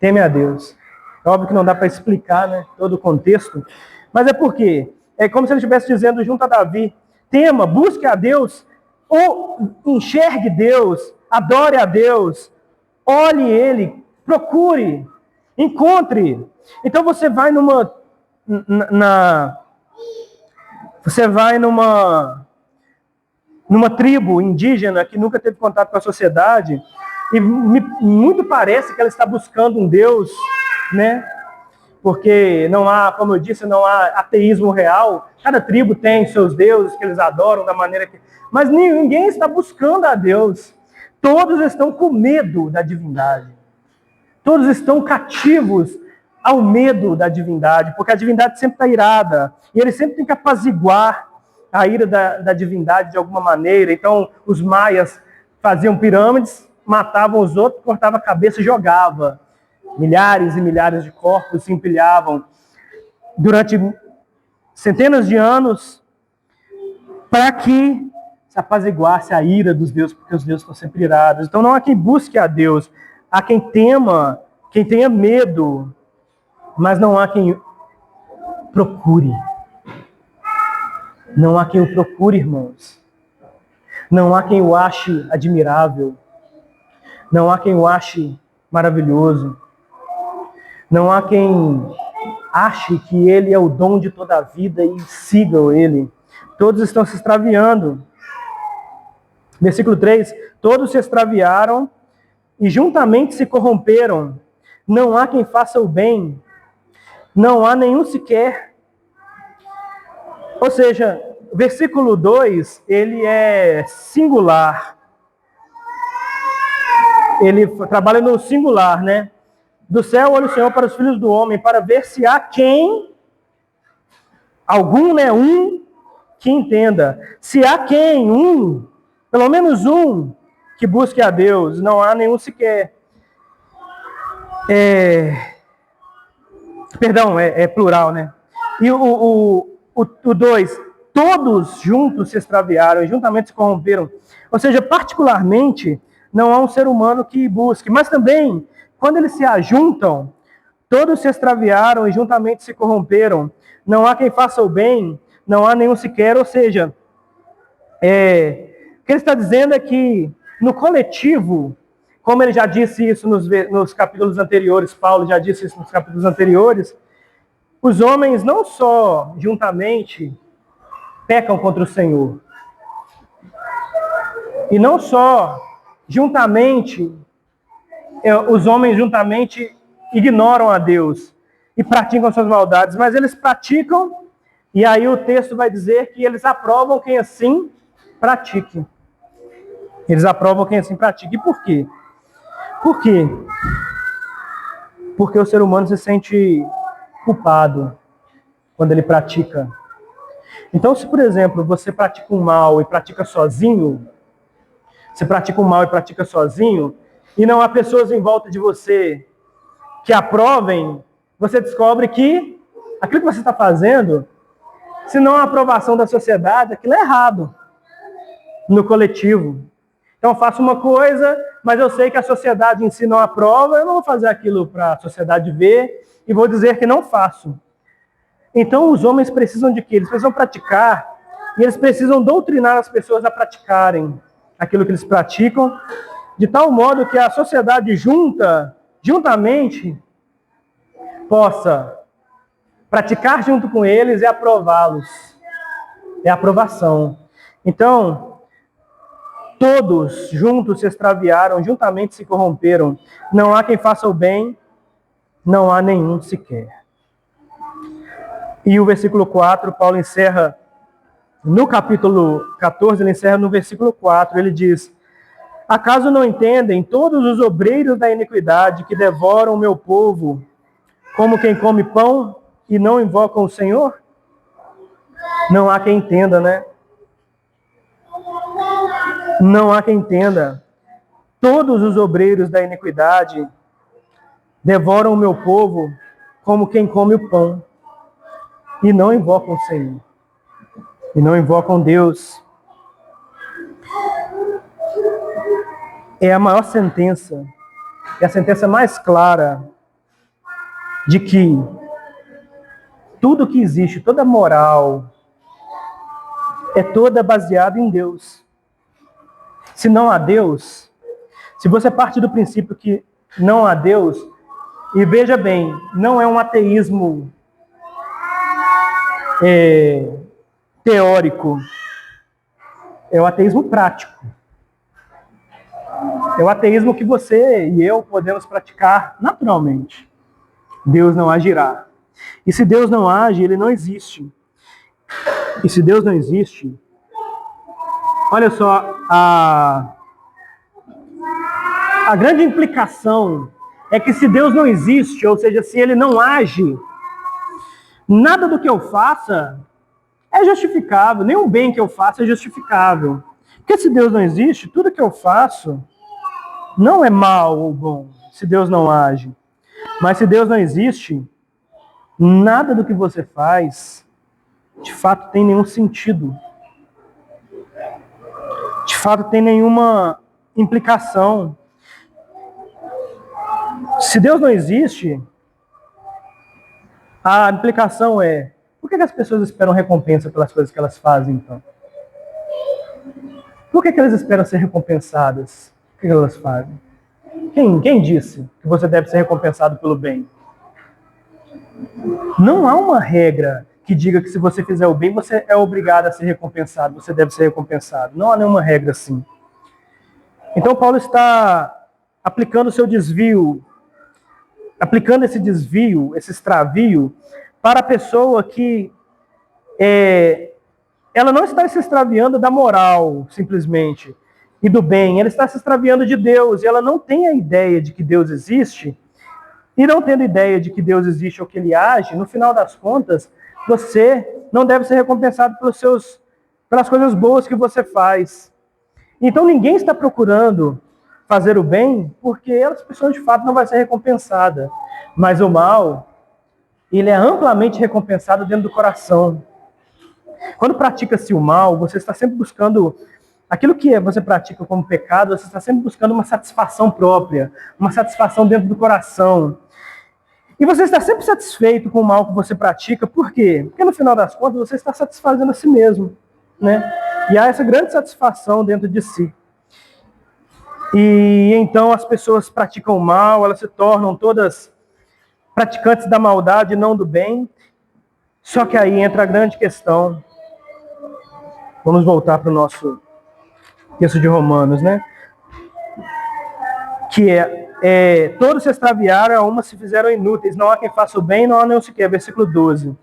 Teme a Deus. É óbvio que não dá para explicar, né, todo o contexto, mas é porque é como se ele estivesse dizendo junto a Davi, tema, busque a Deus, ou enxergue Deus, adore a Deus, olhe Ele, procure, encontre. Então você vai numa tribo indígena que nunca teve contato com a sociedade, e muito parece que ela está buscando um Deus, né? Porque não há, como eu disse, não há ateísmo real. Cada tribo tem seus deuses que eles adoram da maneira que... Mas ninguém está buscando a Deus. Todos estão com medo da divindade. Todos estão cativos ao medo da divindade, porque a divindade sempre está irada. E ele sempre tem que apaziguar a ira da divindade de alguma maneira. Então, os maias faziam pirâmides, matavam os outros, cortavam a cabeça e jogavam. Milhares e milhares de corpos se empilhavam durante centenas de anos para que se apaziguasse a ira dos deuses, porque os deuses estão sempre irados. Então não há quem busque a Deus, há quem tema, quem tenha medo, mas não há quem procure. Não há quem o procure, irmãos. Não há quem o ache admirável. Não há quem o ache maravilhoso. Não há quem ache que ele é o dom de toda a vida e sigam ele. Todos estão se extraviando. Versículo 3: todos se extraviaram e juntamente se corromperam. Não há quem faça o bem, não há nenhum sequer. Ou seja, o versículo 2, ele é singular. Ele trabalha no singular, né? Do céu olha o Senhor para os filhos do homem, para ver se há quem, algum, né? Um, que entenda. Se há quem, um, pelo menos um, que busque a Deus. Não há nenhum sequer. Perdão, é plural, né? E o 2, todos juntos se extraviaram e juntamente se corromperam. Ou seja, particularmente, não há um ser humano que busque. Mas também, quando eles se ajuntam, todos se extraviaram e juntamente se corromperam. Não há quem faça o bem, não há nenhum sequer. Ou seja, o que ele está dizendo é que no coletivo, como ele já disse isso nos capítulos anteriores, Paulo já disse isso nos capítulos anteriores, os homens não só juntamente pecam contra o Senhor, e não só juntamente, os homens juntamente ignoram a Deus e praticam suas maldades, mas eles praticam, e aí o texto vai dizer que eles aprovam quem assim pratique. Eles aprovam quem assim pratique. E por quê? Por quê? Porque o ser humano se sente culpado quando ele pratica. Então, se, por exemplo, você pratica um mal e pratica sozinho, e não há pessoas em volta de você que aprovem, você descobre que aquilo que você está fazendo, se não há aprovação da sociedade, aquilo é errado no coletivo. Então, eu faço uma coisa, mas eu sei que a sociedade em si não aprova, eu não vou fazer aquilo para a sociedade ver e vou dizer que não faço. Então, os homens precisam de quê? Eles precisam praticar e eles precisam doutrinar as pessoas a praticarem aquilo que eles praticam, de tal modo que a sociedade juntamente, possa praticar junto com eles e aprová-los. É a aprovação. Então, todos juntos se extraviaram, juntamente se corromperam. Não há quem faça o bem, não há nenhum sequer. E o versículo 4, Paulo encerra, no capítulo 14, ele encerra no versículo 4, ele diz: acaso não entendem todos os obreiros da iniquidade que devoram o meu povo, como quem come pão e não invocam o Senhor? Não há quem entenda, né? Não há quem entenda. Todos os obreiros da iniquidade devoram o meu povo como quem come o pão e não invocam o Senhor. E não invocam Deus. É a maior sentença, é a sentença mais clara de que tudo que existe, toda moral, é toda baseada em Deus. Se não há Deus, se você parte do princípio que não há Deus, e veja bem, não é um ateísmo teórico, é um ateísmo prático. É o ateísmo que você e eu podemos praticar naturalmente. Deus não agirá. E se Deus não age, ele não existe. E se Deus não existe, olha só, a grande implicação é que se Deus não existe, ou seja, se ele não age, nada do que eu faça é justificável, nenhum bem que eu faça é justificável. Porque se Deus não existe, tudo que eu faço não é mal ou bom, se Deus não age. Mas se Deus não existe, nada do que você faz, de fato, tem nenhum sentido. De fato, tem nenhuma implicação. Se Deus não existe, a implicação é: por que as pessoas esperam recompensa pelas coisas que elas fazem, então? Por que elas esperam ser recompensadas? O que elas fazem? Quem disse que você deve ser recompensado pelo bem? Não há uma regra que diga que se você fizer o bem, você é obrigado a ser recompensado, você deve ser recompensado. Não há nenhuma regra assim. Então Paulo está aplicando o seu desvio, aplicando esse desvio, esse extravio, para a pessoa que ela não está se extraviando da moral, simplesmente, e do bem. Ela está se extraviando de Deus, e ela não tem a ideia de que Deus existe. E não tendo ideia de que Deus existe ou que Ele age, no final das contas, você não deve ser recompensado pelas coisas boas que você faz. Então ninguém está procurando fazer o bem, porque essa pessoa de fato não vai ser recompensada. Mas o mal, ele é amplamente recompensado dentro do coração. Quando pratica-se o mal, você está sempre buscando aquilo que você pratica como pecado, você está sempre buscando uma satisfação própria, uma satisfação dentro do coração. E você está sempre satisfeito com o mal que você pratica, por quê? Porque no final das contas você está satisfazendo a si mesmo, né? E há essa grande satisfação dentro de si. E então as pessoas praticam o mal, elas se tornam todas praticantes da maldade e não do bem. Só que aí entra a grande questão. Vamos voltar para o nosso texto de Romanos, né? Que todos se extraviaram, a uma se fizeram inúteis, não há quem faça o bem, não há nem o sequer. Versículo 12.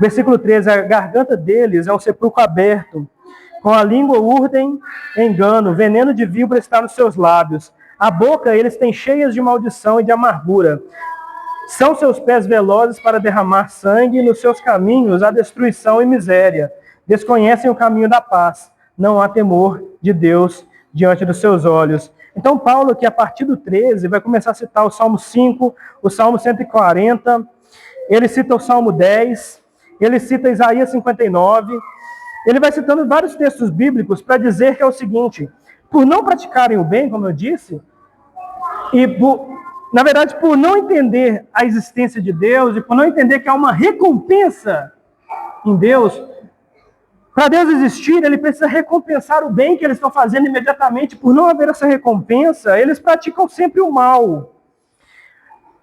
Versículo 13, a garganta deles é um sepulcro aberto, com a língua urdem engano, veneno de víbora está nos seus lábios. A boca eles têm cheias de maldição e de amargura. São seus pés velozes para derramar sangue, e nos seus caminhos há destruição e miséria. Desconhecem o caminho da paz. Não há temor de Deus diante dos seus olhos. Então Paulo, que a partir do 13, vai começar a citar o Salmo 5, o Salmo 140, ele cita o Salmo 10, ele cita Isaías 59, ele vai citando vários textos bíblicos para dizer que é o seguinte: por não praticarem o bem, como eu disse, e na verdade por não entender a existência de Deus, e por não entender que há uma recompensa em Deus, para Deus existir, Ele precisa recompensar o bem que eles estão fazendo imediatamente. Por não haver essa recompensa, eles praticam sempre o mal.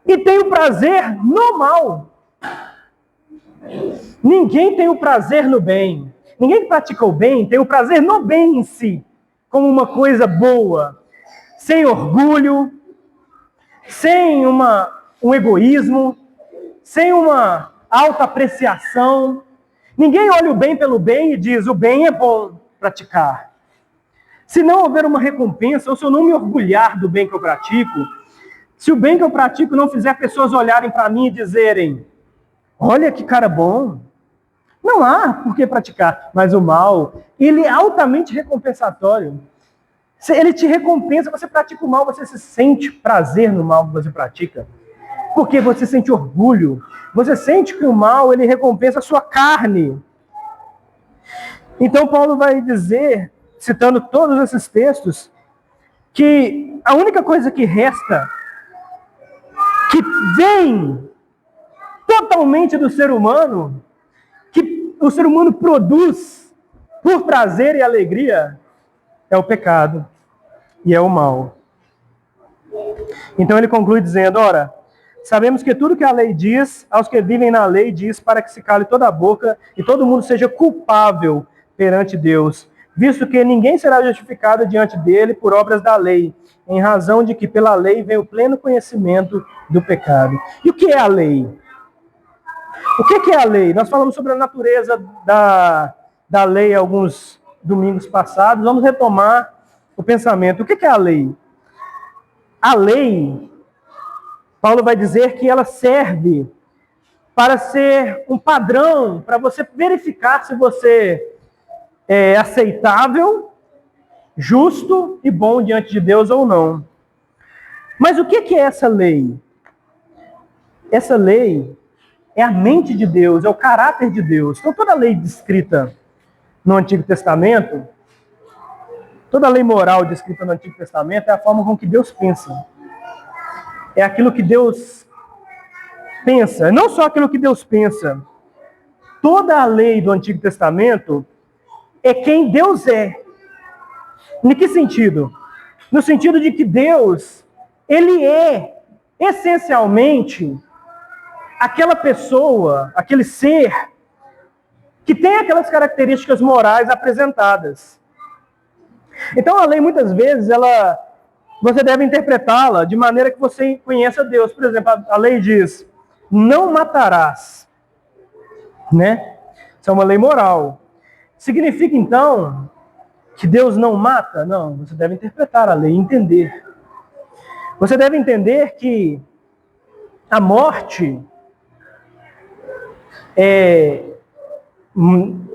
E tem o prazer no mal. Ninguém tem o prazer no bem. Ninguém que pratica o bem tem o prazer no bem em si, como uma coisa boa, sem orgulho, sem um egoísmo, sem uma autoapreciação. Ninguém olha o bem pelo bem e diz, o bem é bom praticar. Se não houver uma recompensa, ou se eu não me orgulhar do bem que eu pratico, se o bem que eu pratico não fizer pessoas olharem para mim e dizerem, olha que cara bom, não há por que praticar. Mas o mal, ele é altamente recompensatório. Ele te recompensa, você pratica o mal, você se sente prazer no mal que você pratica. Porque você sente orgulho. Você sente que o mal, ele recompensa a sua carne. Então Paulo vai dizer, citando todos esses textos, que a única coisa que resta, que vem totalmente do ser humano, que o ser humano produz por prazer e alegria, é o pecado e é o mal. Então ele conclui dizendo, ora, sabemos que tudo que a lei diz, aos que vivem na lei, diz para que se cale toda a boca e todo mundo seja culpável perante Deus, visto que ninguém será justificado diante dele por obras da lei, em razão de que pela lei vem o pleno conhecimento do pecado. E o que é a lei? O que é a lei? Nós falamos sobre a natureza da lei alguns domingos passados, vamos retomar o pensamento. O que é a lei? A lei, Paulo vai dizer que ela serve para ser um padrão, para você verificar se você é aceitável, justo e bom diante de Deus ou não. Mas o que é essa lei? Essa lei é a mente de Deus, é o caráter de Deus. Então toda lei descrita no Antigo Testamento, toda lei moral descrita no Antigo Testamento é a forma com que Deus pensa. É aquilo que Deus pensa. Não só aquilo que Deus pensa. Toda a lei do Antigo Testamento é quem Deus é. Em que sentido? No sentido de que Deus, ele é essencialmente aquela pessoa, aquele ser que tem aquelas características morais apresentadas. Então a lei muitas vezes você deve interpretá-la de maneira que você conheça Deus. Por exemplo, a lei diz: não matarás, né? Isso é uma lei moral. Significa então que Deus não mata? Não, você deve interpretar a lei e entender. Você deve entender que a morte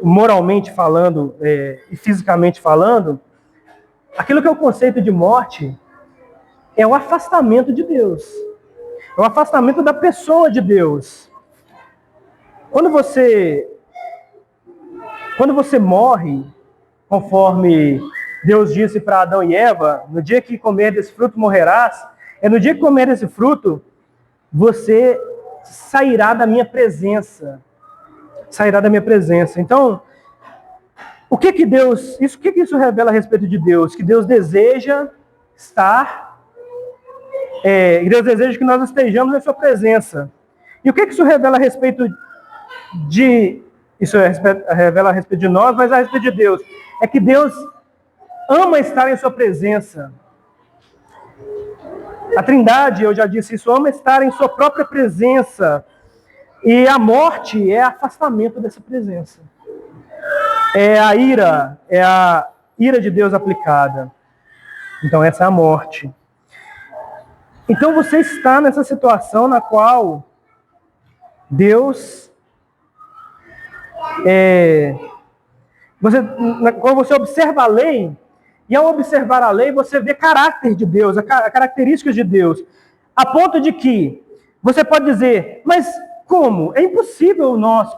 moralmente falando e fisicamente falando, aquilo que é o conceito de morte é o afastamento de Deus. É o afastamento da pessoa de Deus. Quando você morre, conforme Deus disse para Adão e Eva, no dia que comer desse fruto morrerás, no dia que comer desse fruto, você sairá da minha presença. Sairá da minha presença. Então, o que isso revela a respeito de Deus? Que Deus deseja estar, e Deus deseja que nós estejamos em sua presença. E o que isso revela a respeito revela a respeito de nós, mas a respeito de Deus? É que Deus ama estar em sua presença. A Trindade, eu já disse isso, ama estar em sua própria presença. E a morte é afastamento dessa presença. É a ira de Deus aplicada. Então essa é a morte. Então você está nessa situação na qual Deus quando você observa a lei, e ao observar a lei, você vê caráter de Deus, características de Deus, a ponto de que você pode dizer: mas como? É impossível nós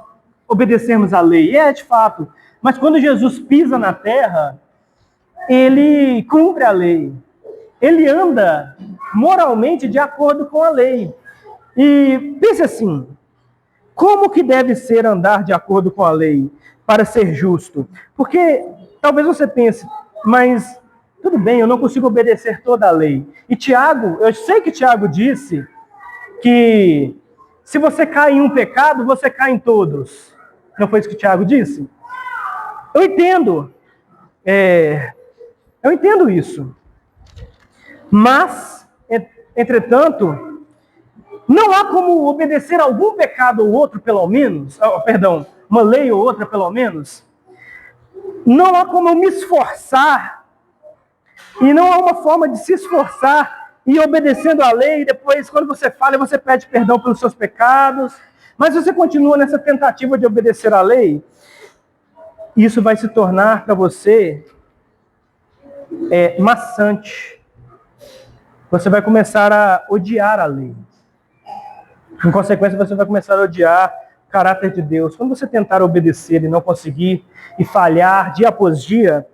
obedecermos a lei. De fato. Mas quando Jesus pisa na terra, ele cumpre a lei. Ele anda moralmente de acordo com a lei. E pense assim: como que deve ser andar de acordo com a lei para ser justo? Porque talvez você pense: mas tudo bem, eu não consigo obedecer toda a lei. E Tiago, eu sei que Tiago disse que se você cai em um pecado, você cai em todos. Não foi isso que Tiago disse? Eu entendo. Eu entendo isso. Mas, entretanto, não há como obedecer algum pecado ou outro, pelo menos, uma lei ou outra, pelo menos. Não há como eu me esforçar, e não há uma forma de se esforçar e obedecendo a lei, e depois, quando você falha, você pede perdão pelos seus pecados, mas você continua nessa tentativa de obedecer a lei, isso vai se tornar para você maçante. Você vai começar a odiar a lei. Em consequência, você vai começar a odiar o caráter de Deus. Quando você tentar obedecer e não conseguir, e falhar dia após dia,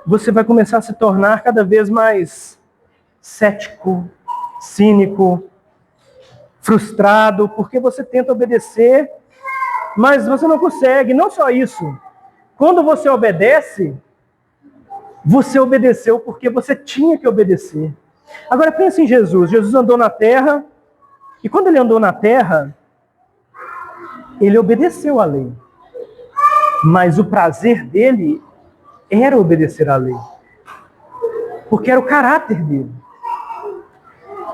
você vai começar a se tornar cada vez mais cético, cínico, frustrado, porque você tenta obedecer, mas você não consegue. Não só isso. Quando você obedece, você obedeceu porque você tinha que obedecer. Agora pense em Jesus. Jesus andou na terra, e quando ele andou na terra, ele obedeceu à lei. Mas o prazer dele era obedecer à lei. Porque era o caráter dele.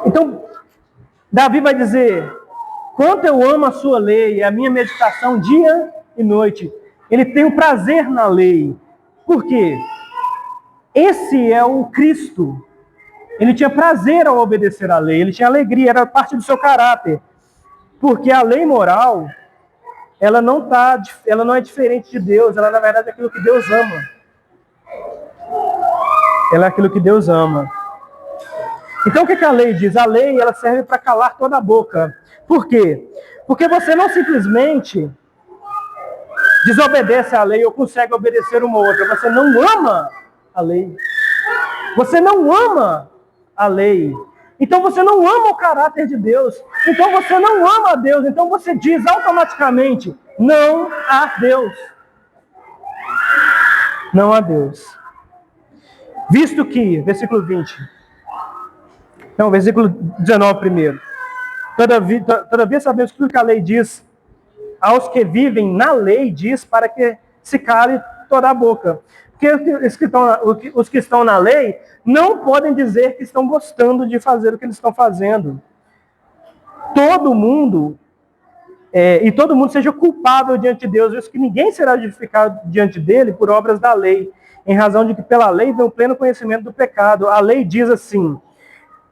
Então, Davi vai dizer: quanto eu amo a sua lei, a minha meditação dia e noite. Ele tem o prazer na lei. Por quê? Esse é o Cristo. Ele tinha prazer ao obedecer à lei, ele tinha alegria, era parte do seu caráter. Porque a lei moral, ela não é diferente de Deus, ela na verdade é aquilo que Deus ama. Ela é aquilo que Deus ama. Então o que a lei diz? A lei, ela serve para calar toda a boca. Por quê? Porque você não simplesmente desobedece à lei ou consegue obedecer uma outra. Você não ama a lei. Você não ama a lei. Então você não ama o caráter de Deus. Então você não ama a Deus. Então você diz automaticamente: não há Deus. Não há Deus. Visto que, versículo 20. Não, versículo 19 primeiro. Todavia sabemos que tudo que a lei diz aos que vivem na lei, diz para que se cale toda a boca. Porque os que estão na lei não podem dizer que estão gostando de fazer o que eles estão fazendo. Todo mundo seja culpável diante de Deus, visto que ninguém será justificado diante dele por obras da lei, em razão de que pela lei vem o pleno conhecimento do pecado. A lei diz assim: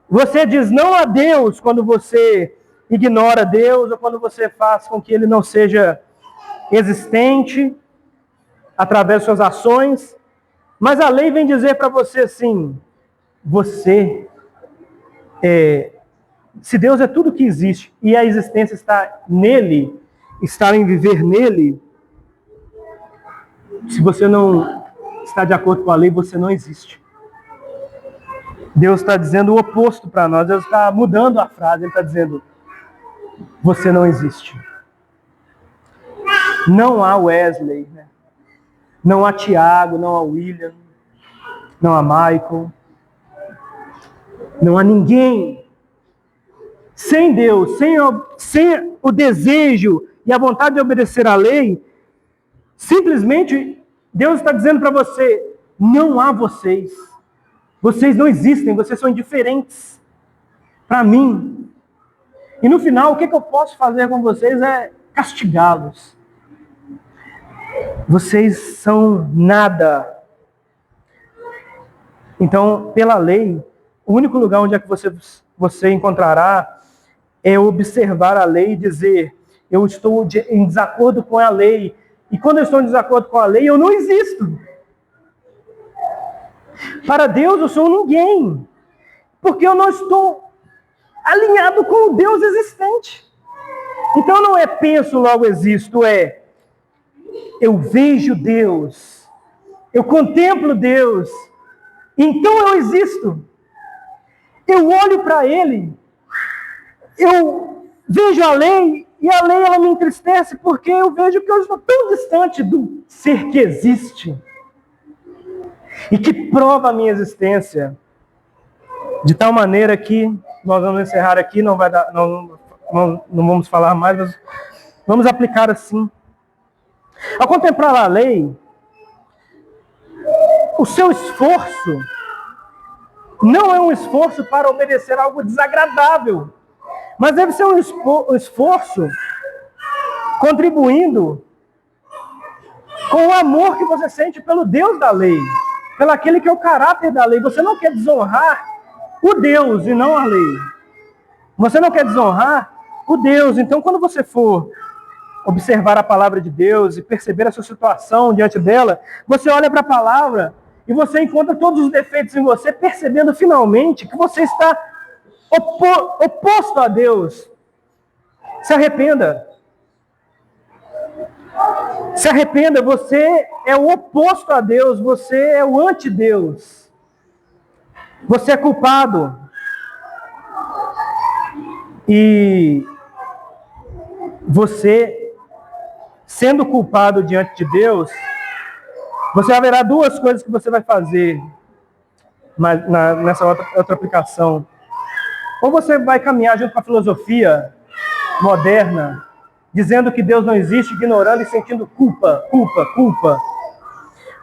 você diz não a Deus quando você ignora Deus, ou quando você faz com que ele não seja existente através de suas ações. Mas a lei vem dizer para você assim: se Deus é tudo que existe e a existência está nele, está em viver nele, se você não está de acordo com a lei, você não existe. Deus está dizendo o oposto para nós. Deus está mudando a frase. Ele está dizendo: você não existe. Não há Wesley, né? Não há Tiago, não há William, não há Michael, não há ninguém. Sem Deus, sem o desejo e a vontade de obedecer à lei, simplesmente Deus está dizendo para você: não há vocês. Vocês não existem, vocês são indiferentes para mim. E no final, o que eu posso fazer com vocês é castigá-los. Vocês são nada. Então, pela lei, o único lugar onde é que você encontrará é observar a lei e dizer: eu estou em desacordo com a lei. E quando eu estou em desacordo com a lei, eu não existo. Para Deus, eu sou ninguém. Porque eu não estou alinhado com o Deus existente. Então não é penso, logo existo, eu vejo Deus, eu contemplo Deus, então eu existo. Eu olho para Ele, eu vejo a lei, e a lei ela me entristece, porque eu vejo que eu estou tão distante do ser que existe, e que prova a minha existência, de tal maneira que, nós vamos encerrar aqui, não vamos falar mais, mas vamos aplicar assim. Ao contemplar a lei, o seu esforço não é um esforço para obedecer algo desagradável, mas deve ser um esforço contribuindo com o amor que você sente pelo Deus da lei, pelo aquele que é o caráter da lei. Você não quer desonrar o Deus e não a lei. Você não quer desonrar o Deus. Então, quando você for observar a palavra de Deus e perceber a sua situação diante dela, você olha para a palavra e você encontra todos os defeitos em você, percebendo finalmente que você está oposto a Deus. Se arrependa. Se arrependa, você é o oposto a Deus, você é o anti-Deus. Você é culpado. E você, sendo culpado diante de Deus, você haverá duas coisas que você vai fazer nessa outra aplicação. Ou você vai caminhar junto com a filosofia moderna, dizendo que Deus não existe, ignorando e sentindo culpa.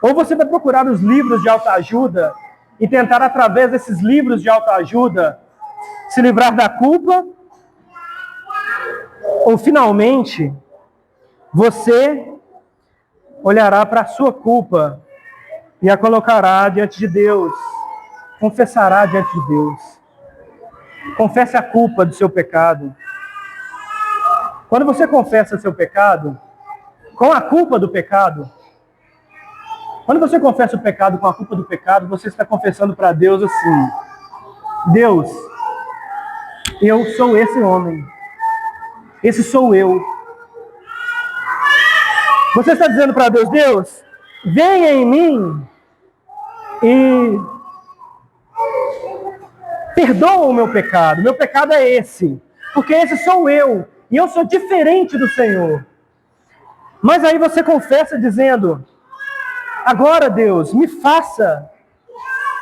Ou você vai procurar os livros de autoajuda e tentar, através desses livros de autoajuda, se livrar da culpa. Ou, finalmente, você olhará para a sua culpa e a colocará diante de Deus. Confessará diante de Deus. Confesse a culpa do seu pecado. Quando você confessa seu pecado, com a culpa do pecado, quando você confessa o pecado com a culpa do pecado, você está confessando para Deus assim: Deus, eu sou esse homem. Esse sou eu. Você está dizendo para Deus: Deus, venha em mim e perdoa o meu pecado. Meu pecado é esse, porque esse sou eu, e eu sou diferente do Senhor. Mas aí você confessa dizendo: agora, Deus, me faça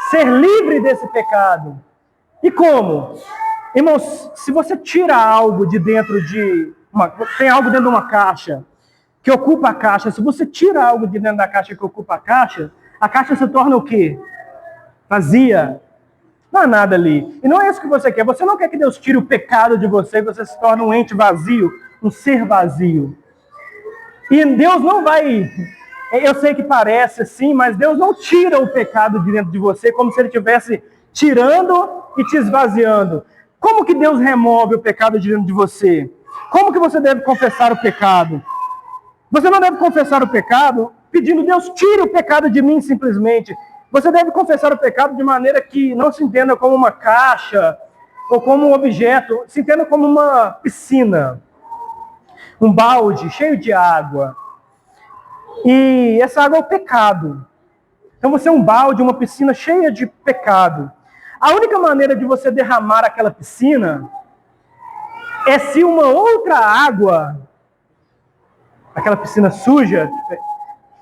ser livre desse pecado. E como? Irmãos, se você tira algo de dentro tem algo dentro de uma caixa que ocupa a caixa. Se você tira algo de dentro da caixa que ocupa a caixa se torna o quê? Vazia. Não há nada ali. E não é isso que você quer. Você não quer que Deus tire o pecado de você e você se torne um ente vazio, um ser vazio. E Deus não vai... Eu sei que parece assim, mas Deus não tira o pecado de dentro de você como se Ele estivesse tirando e te esvaziando. Como que Deus remove o pecado de dentro de você? Como que você deve confessar o pecado? Você não deve confessar o pecado pedindo, Deus, tire o pecado de mim simplesmente. Você deve confessar o pecado de maneira que não se entenda como uma caixa ou como um objeto, se entenda como uma piscina, um balde cheio de água. E essa água é o pecado. Então você é um balde, uma piscina cheia de pecado. A única maneira de você derramar aquela piscina é se uma outra água, aquela piscina suja,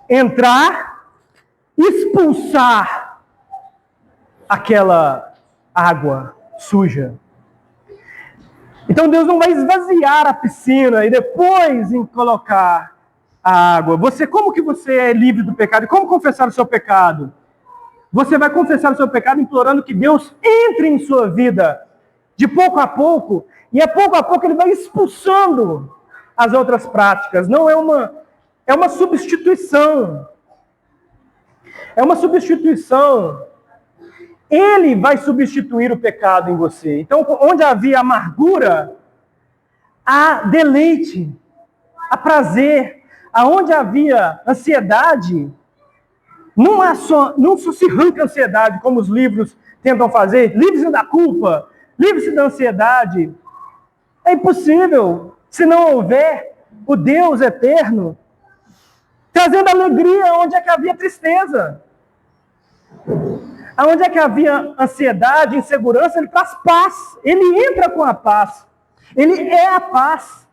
entrar, expulsar aquela água suja. Então Deus não vai esvaziar a piscina e depois colocar a água. Como que você é livre do pecado? E como confessar o seu pecado? Você vai confessar o seu pecado implorando que Deus entre em sua vida de pouco a pouco, e a pouco Ele vai expulsando as outras práticas. Não é uma substituição. É uma substituição. Ele vai substituir o pecado em você. Então, onde havia amargura, há deleite, há prazer. Aonde havia ansiedade, não só se arranca ansiedade, como os livros tentam fazer. Livre-se da culpa, livre-se da ansiedade. É impossível, se não houver o Deus eterno, trazendo alegria onde é que havia tristeza. Onde é que havia ansiedade, insegurança, Ele traz paz. Ele entra com a paz. Ele é a paz.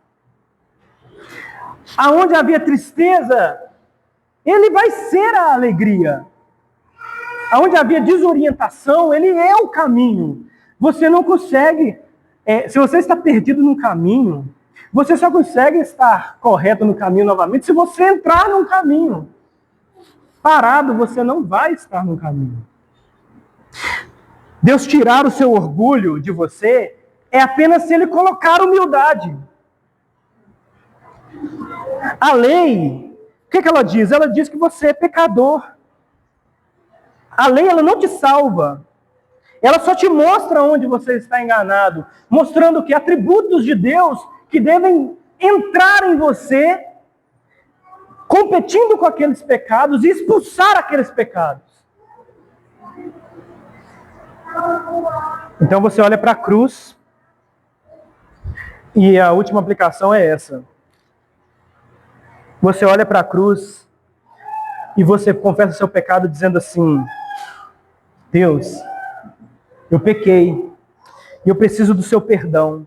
Aonde havia tristeza, Ele vai ser a alegria. Aonde havia desorientação, Ele é o caminho. Você não consegue, se você está perdido no caminho, você só consegue estar correto no caminho novamente se você entrar num caminho. Parado, você não vai estar no caminho. Deus tirar o seu orgulho de você é apenas se Ele colocar humildade. A lei, o que ela diz? Ela diz que você é pecador. A lei, ela não te salva. Ela só te mostra onde você está enganado, mostrando que atributos de Deus que devem entrar em você, competindo com aqueles pecados e expulsar aqueles pecados. Então você olha para a cruz, e a última aplicação é essa. Você olha para a cruz e você confessa seu pecado dizendo assim: Deus, eu pequei e eu preciso do seu perdão.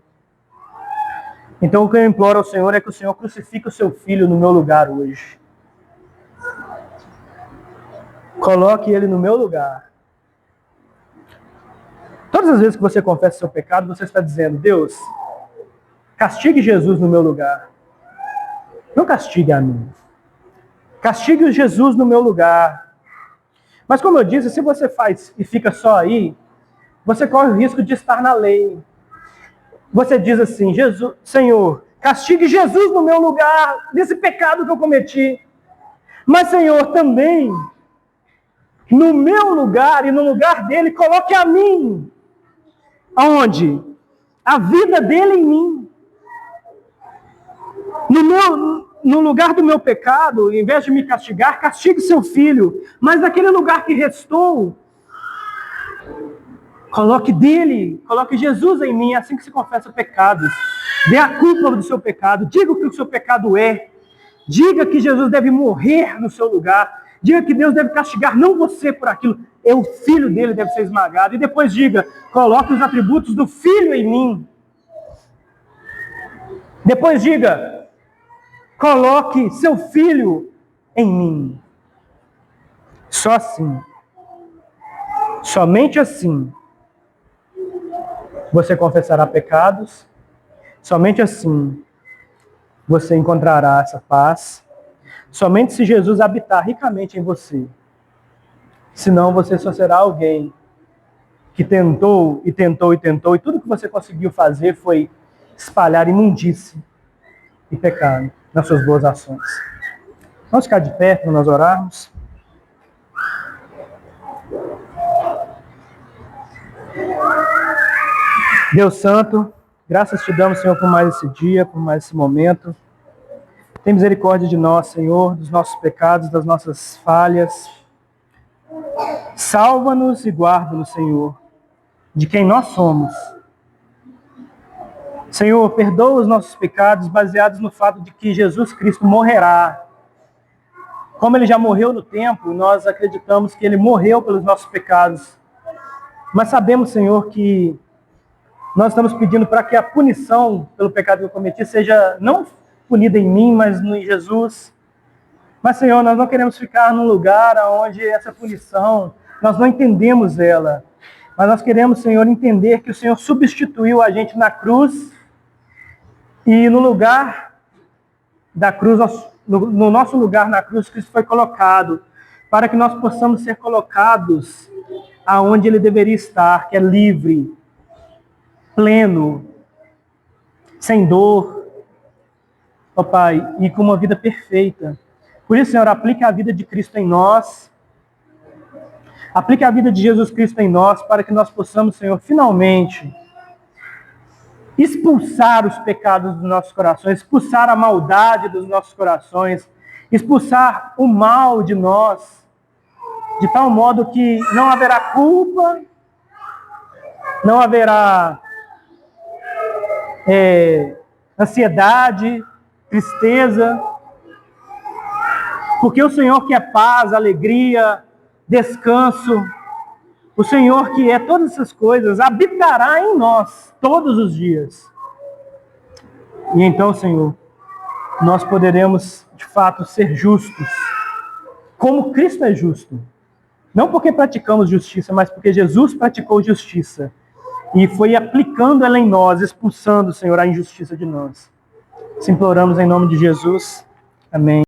Então o que eu imploro ao Senhor é que o Senhor crucifique o seu filho no meu lugar hoje. Coloque ele no meu lugar. Todas as vezes que você confessa seu pecado, você está dizendo: Deus, castigue Jesus no meu lugar. Não castigue a mim. Castigue Jesus no meu lugar. Mas como eu disse, se você faz e fica só aí, você corre o risco de estar na lei. Você diz assim: Senhor, castigue Jesus no meu lugar, desse pecado que eu cometi. Mas, Senhor, também, no meu lugar e no lugar dele, coloque a mim. Aonde? A vida dele em mim. No lugar do meu pecado, em vez de me castigar, castigue seu filho. Mas naquele lugar que restou, coloque Jesus em mim, assim que se confessa pecados. Dê a culpa do seu pecado, diga o que o seu pecado é. Diga que Jesus deve morrer no seu lugar. Diga que Deus deve castigar, não você por aquilo. O filho dele deve ser esmagado. E depois diga: coloque os atributos do filho em mim. Depois diga: coloque seu filho em mim. Só assim. Somente assim você confessará pecados. Somente assim você encontrará essa paz. Somente se Jesus habitar ricamente em você. Senão você só será alguém que tentou, e tudo que você conseguiu fazer foi espalhar imundície e pecado nas suas boas ações. Vamos ficar de pé para nós orarmos. Deus Santo, graças te damos, Senhor, por mais esse dia, por mais esse momento. Tem misericórdia de nós, Senhor, dos nossos pecados, das nossas falhas. Salva-nos e guarda-nos, Senhor, de quem nós somos. Senhor, perdoa os nossos pecados baseados no fato de que Jesus Cristo morrerá. Como ele já morreu no tempo, nós acreditamos que ele morreu pelos nossos pecados. Mas sabemos, Senhor, que nós estamos pedindo para que a punição pelo pecado que eu cometi seja não punida em mim, mas em Jesus. Mas, Senhor, nós não queremos ficar num lugar onde essa punição, nós não entendemos ela. Mas nós queremos, Senhor, entender que o Senhor substituiu a gente na cruz e no lugar da cruz, no nosso lugar na cruz, Cristo foi colocado para que nós possamos ser colocados aonde ele deveria estar, que é livre, pleno, sem dor, ó Pai, e com uma vida perfeita. Por isso, Senhor, aplique a vida de Cristo em nós, aplique a vida de Jesus Cristo em nós, para que nós possamos, Senhor, finalmente expulsar os pecados dos nossos corações, expulsar a maldade dos nossos corações, expulsar o mal de nós, de tal modo que não haverá culpa, não haverá ansiedade, tristeza, porque o Senhor que é paz, alegria, descanso, o Senhor que é todas essas coisas, habitará em nós todos os dias. E então, Senhor, nós poderemos, de fato, ser justos, como Cristo é justo. Não porque praticamos justiça, mas porque Jesus praticou justiça. E foi aplicando ela em nós, expulsando, Senhor, a injustiça de nós. Se imploramos em nome de Jesus. Amém.